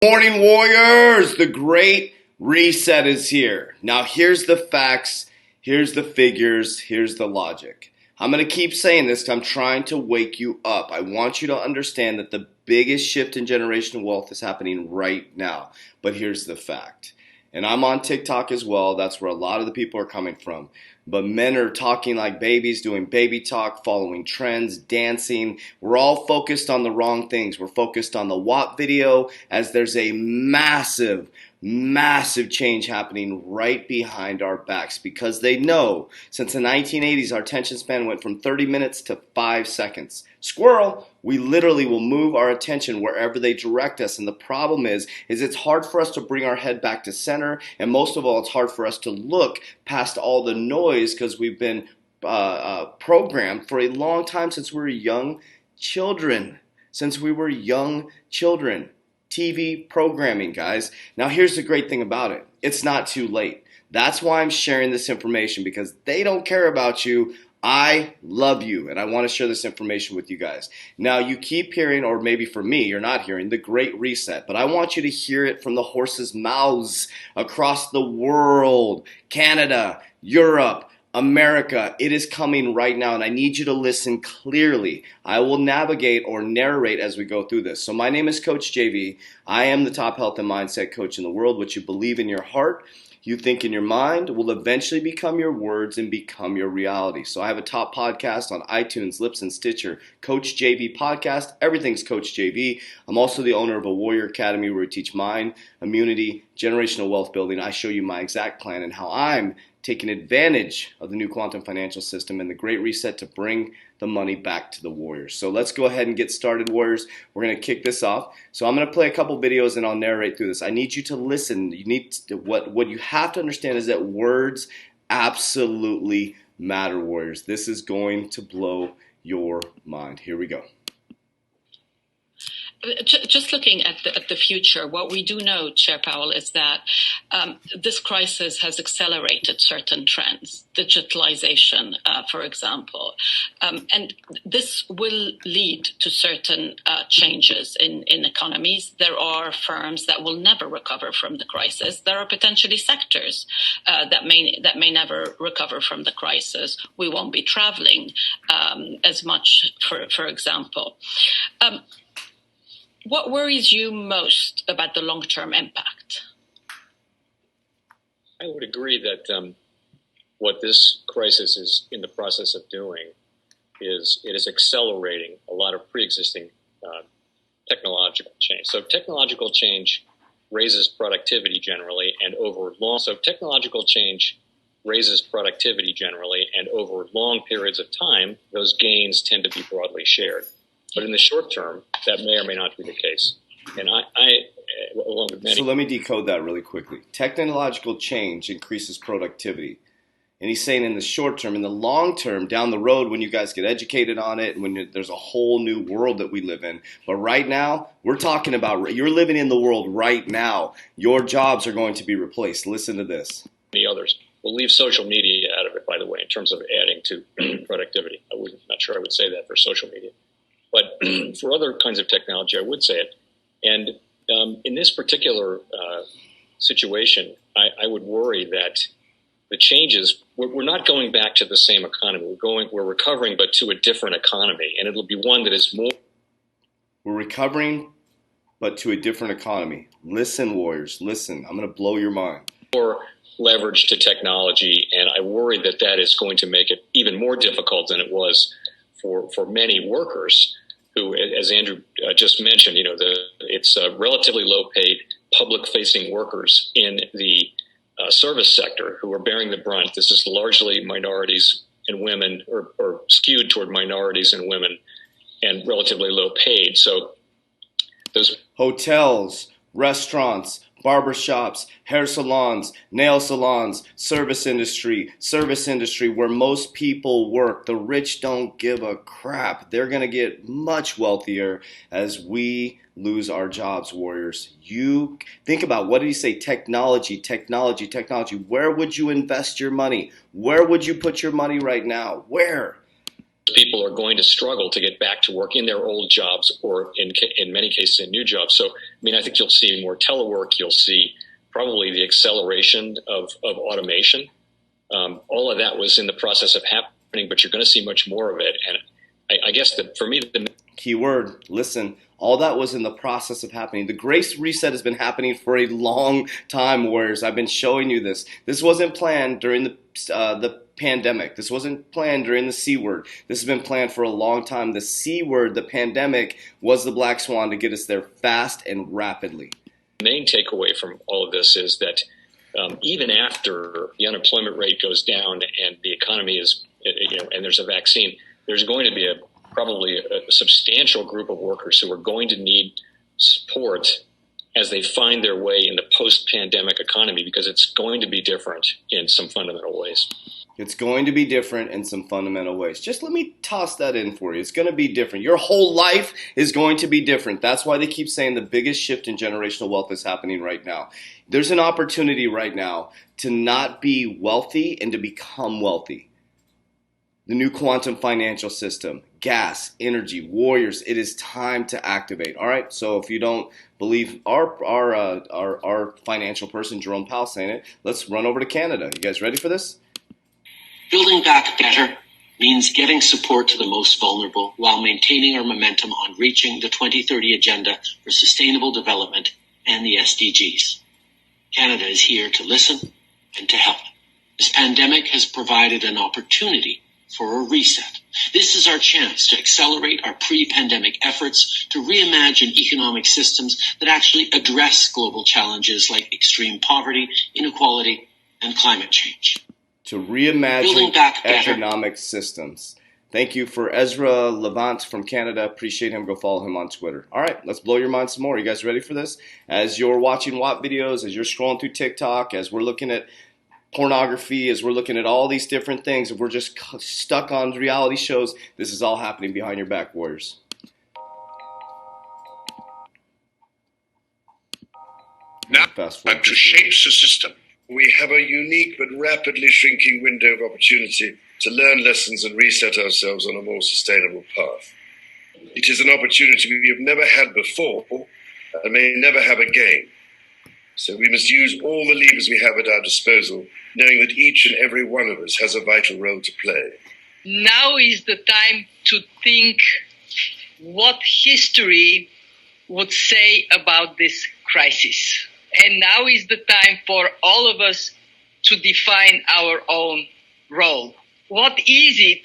Morning, Warriors! The Great Reset is here. Now, here's the facts, here's the figures, here's the logic. I'm going to keep saying this because I'm trying to wake you up. I want you to understand that the biggest shift in generational wealth is happening right now. But here's the fact. And I'm on TikTok as well. That's where a lot of the people are coming from. But men are talking like babies, doing baby talk, following trends, dancing. We're all focused on the wrong things. We're focused on the WAP video as there's a massive change happening right behind our backs because they know since the 1980s our attention span went from 30 minutes to 5 seconds. Squirrel, we literally will move our attention wherever they direct us, and the problem is it's hard for us to bring our head back to center, and most of all it's hard for us to look past all the noise because we've been programmed for a long time since we were young children. TV programming, guys. Now, here's the great thing about it. It's not too late. That's why I'm sharing this information, because they don't care about you. I love you, and I want to share this information with you guys. Now, you keep hearing, or maybe for me, you're not hearing, the Great Reset, but I want you to hear it from the horse's mouths across the world, Canada, Europe, America. It is coming right now, and I need you to listen clearly. I will navigate or narrate as we go through this. So my name is Coach JV. I am the top health and mindset coach in the world. What you believe in your heart, you think in your mind, will eventually become your words and become your reality. So I have a top podcast on iTunes, Libsyn, Stitcher, Coach JV Podcast. Everything's Coach JV. I'm also the owner of a Warrior Academy where we teach mind, immunity, generational wealth building. I show you my exact plan and how I'm taking advantage of the new quantum financial system and the Great Reset to bring the money back to the Warriors. So let's go ahead and get started, Warriors. We're going to kick this off. So I'm going to play a couple videos and I'll narrate through this. I need you to listen. You need to, what you have to understand is that words absolutely matter, Warriors. This is going to blow your mind. Here we go. Just looking at the future, what we do know, Chair Powell, is that this crisis has accelerated certain trends, digitalization, for example, and this will lead to certain changes in economies. There are firms that will never recover from the crisis. There are potentially sectors that may never recover from the crisis. We won't be traveling as much, for example. What worries you most about the long-term impact? I would agree that what this crisis is in the process of doing is it is accelerating a lot of pre-existing technological change. So technological change raises productivity generally, and over long periods of time, those gains tend to be broadly shared. But in the short term, that may or may not be the case. And along with many. So let me decode that really quickly. Technological change increases productivity. And he's saying in the short term, in the long term, down the road, when you guys get educated on it, when there's a whole new world that we live in. But right now, we're talking about, you're living in the world right now. Your jobs are going to be replaced. Listen to this. Many others. We'll leave social media out of it, by the way, in terms of adding to productivity. Not sure I would say that for social media. But for other kinds of technology, I would say it. And in this particular situation, I would worry that the changes, we're not going back to the same economy. We're recovering, but to a different economy. And it'll be one that is more. We're recovering, but to a different economy. Listen, Warriors, listen. I'm going to blow your mind. More leverage to technology. And I worry that that is going to make it even more difficult than it was for many workers who, as Andrew just mentioned, it's relatively low-paid, public-facing workers in the service sector who are bearing the brunt. This is largely minorities and women, or skewed toward minorities and women, and relatively low-paid. So those hotels, restaurants, barbershops, hair salons, nail salons, service industry where most people work. The rich don't give a crap. They're going to get much wealthier as we lose our jobs, Warriors. You think about, what did he say? Technology. Where would you invest your money? Where would you put your money right now? Where? people are going to struggle to get back to work in their old jobs or in many cases in new jobs. So, I mean, I think you'll see more telework. You'll see probably the acceleration of automation. All of that was in the process of happening, but you're going to see much more of it. And I guess that for me, the key word, listen, all that was in the process of happening. The Great Reset has been happening for a long time, warriors. I've been showing you this. This wasn't planned during the pandemic. This wasn't planned during the C word. This has been planned for a long time. The C word, the pandemic, was the black swan to get us there fast and rapidly. The main takeaway from all of this is that even after the unemployment rate goes down and the economy is, and there's a vaccine, there's going to be probably a substantial group of workers who are going to need support as they find their way in the post-pandemic economy, because it's going to be different in some fundamental ways. It's going to be different in some fundamental ways. Just let me toss that in for you. It's going to be different. Your whole life is going to be different. That's why they keep saying the biggest shift in generational wealth is happening right now. There's an opportunity right now to not be wealthy and to become wealthy. The new quantum financial system, gas, energy, warriors, it is time to activate. All right, so if you don't believe our financial person, Jerome Powell, saying it, let's run over to Canada. You guys ready for this? Building back better means getting support to the most vulnerable while maintaining our momentum on reaching the 2030 Agenda for Sustainable Development and the SDGs. Canada is here to listen and to help. This pandemic has provided an opportunity for a reset. This is our chance to accelerate our pre-pandemic efforts to reimagine economic systems that actually address global challenges like extreme poverty, inequality, and climate change. To reimagine economic systems. Thank you for Ezra Levant from Canada. Appreciate him. Go follow him on Twitter. All right, let's blow your mind some more. You guys ready for this? As you're watching WAP videos, as you're scrolling through TikTok, as we're looking at pornography, as we're looking at all these different things, if we're just stuck on reality shows, this is all happening behind your back, warriors. Now, to shape the system. We have a unique but rapidly shrinking window of opportunity to learn lessons and reset ourselves on a more sustainable path. It is an opportunity we have never had before and may never have again. So we must use all the levers we have at our disposal, knowing that each and every one of us has a vital role to play. Now is the time to think what history would say about this crisis. And now is the time for all of us to define our own role. What is it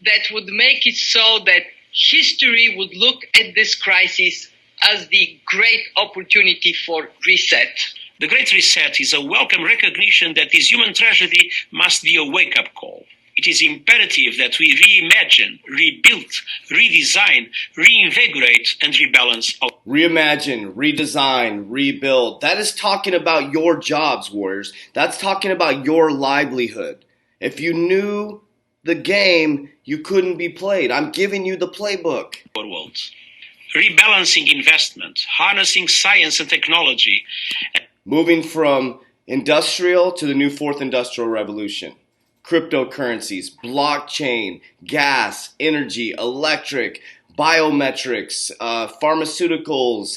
that would make it so that history would look at this crisis as the great opportunity for reset? The Great Reset is a welcome recognition that this human tragedy must be a wake-up call. It is imperative that we reimagine, rebuild, redesign, reinvigorate, and rebalance. Reimagine, redesign, rebuild. That is talking about your jobs, warriors. That's talking about your livelihood. If you knew the game, you couldn't be played. I'm giving you the playbook. Rebalancing investment, harnessing science and technology. Moving from industrial to the new fourth industrial revolution. Cryptocurrencies, blockchain, gas, energy, electric, biometrics, pharmaceuticals,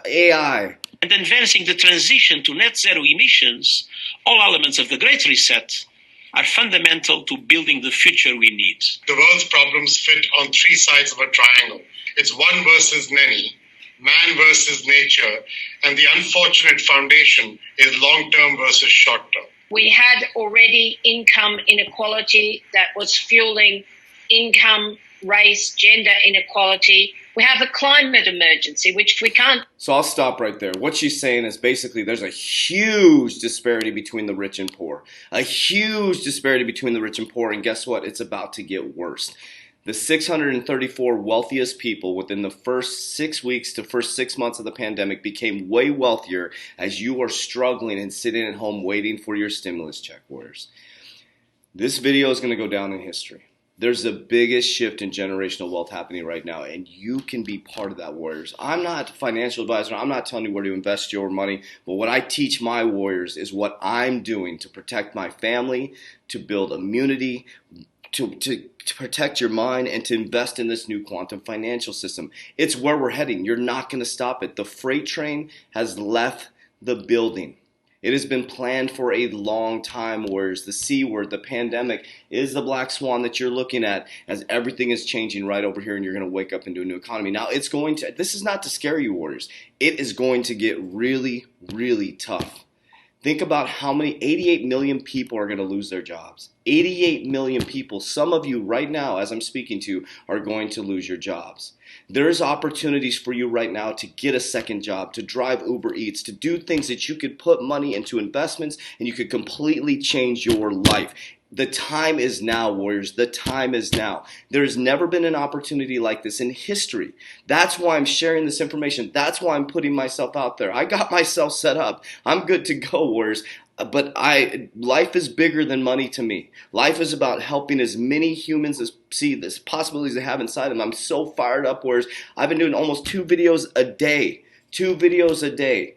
AI. And advancing the transition to net zero emissions, all elements of the Great Reset are fundamental to building the future we need. The world's problems fit on three sides of a triangle. It's one versus many, man versus nature, and the unfortunate foundation is long-term versus short-term. We had already income inequality that was fueling income, race, gender inequality. We have a climate emergency, which we can't. So I'll stop right there. What she's saying is basically there's a huge disparity between the rich and poor. A huge disparity between the rich and poor. And guess what? It's about to get worse. The 634 wealthiest people within the first 6 weeks to first 6 months of the pandemic became way wealthier as you are struggling and sitting at home waiting for your stimulus check, warriors. This video is going to go down in history. There's the biggest shift in generational wealth happening right now, and you can be part of that, warriors. I'm not a financial advisor. I'm not telling you where to invest your money, but what I teach my warriors is what I'm doing to protect my family, to build immunity, to protect your mind and to invest in this new quantum financial system. It's where we're heading. You're not going to stop it. The freight train has left the building. It has been planned for a long time, whereas the C word, the pandemic, is the black swan that you're looking at as everything is changing right over here and you're going to wake up into a new economy. Now, this is not to scare you, Warriors. It is going to get really, really tough. Think about how many 88 million people are going to lose their jobs. 88 million people. Some of you right now, as I'm speaking to, are going to lose your jobs. There's opportunities for you right now to get a second job, to drive Uber Eats, to do things that you could put money into investments and you could completely change your life. The time is now, Warriors. The time is now. There's never been an opportunity like this in history. That's why I'm sharing this information. That's why I'm putting myself out there. I got myself set up. I'm good to go, Warriors. But life is bigger than money to me. Life is about helping as many humans as see this possibilities they have inside them. I'm so fired up, Warriors. I've been doing almost 2 videos a day. 2 videos a day.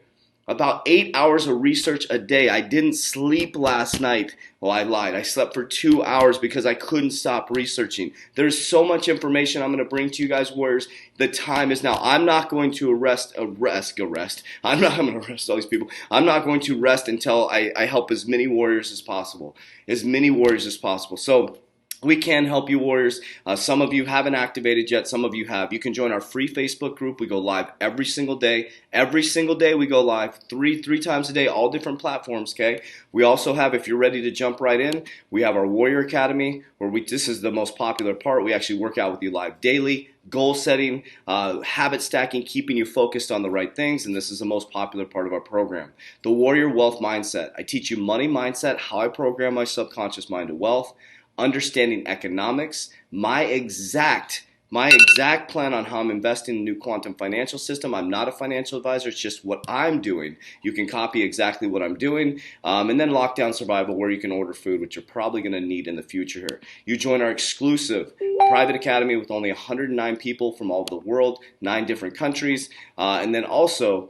About 8 hours of research a day. I didn't sleep last night. Well, I lied. I slept for 2 hours because I couldn't stop researching. There's so much information I'm going to bring to you guys, Warriors. The time is now. I'm not going to arrest. I'm not going to arrest all these people. I'm not going to rest until I help as many warriors as possible. As many warriors as possible. So we can help you, Warriors. Some of you haven't activated yet. Some of you have. You can join our free Facebook group. We go live every single day. Every single day we go live, three times a day, all different platforms, okay? We also have, if you're ready to jump right in, we have our Warrior Academy, where this is the most popular part. We actually work out with you live daily. Goal setting, habit stacking, keeping you focused on the right things, and this is the most popular part of our program. The Warrior Wealth Mindset. I teach you money mindset, how I program my subconscious mind to wealth, understanding economics, my exact plan on how I'm investing in the new quantum financial system. I'm not a financial advisor. It's just what I'm doing. You can copy exactly what I'm doing. And then Lockdown Survival, where you can order food, which you're probably going to need in the future here. You join our exclusive private academy with only 109 people from all over the world, 9 different countries. And then also,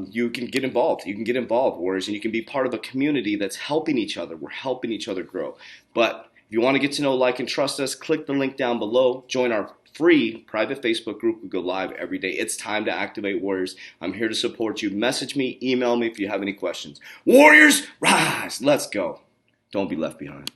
you can get involved. You can get involved, Warriors, and you can be part of a community that's helping each other. We're helping each other grow. But if you want to get to know, like, and trust us, click the link down below. Join our free private Facebook group. We go live every day. It's time to activate, Warriors. I'm here to support you. Message me, email me if you have any questions. Warriors, rise. Let's go. Don't be left behind.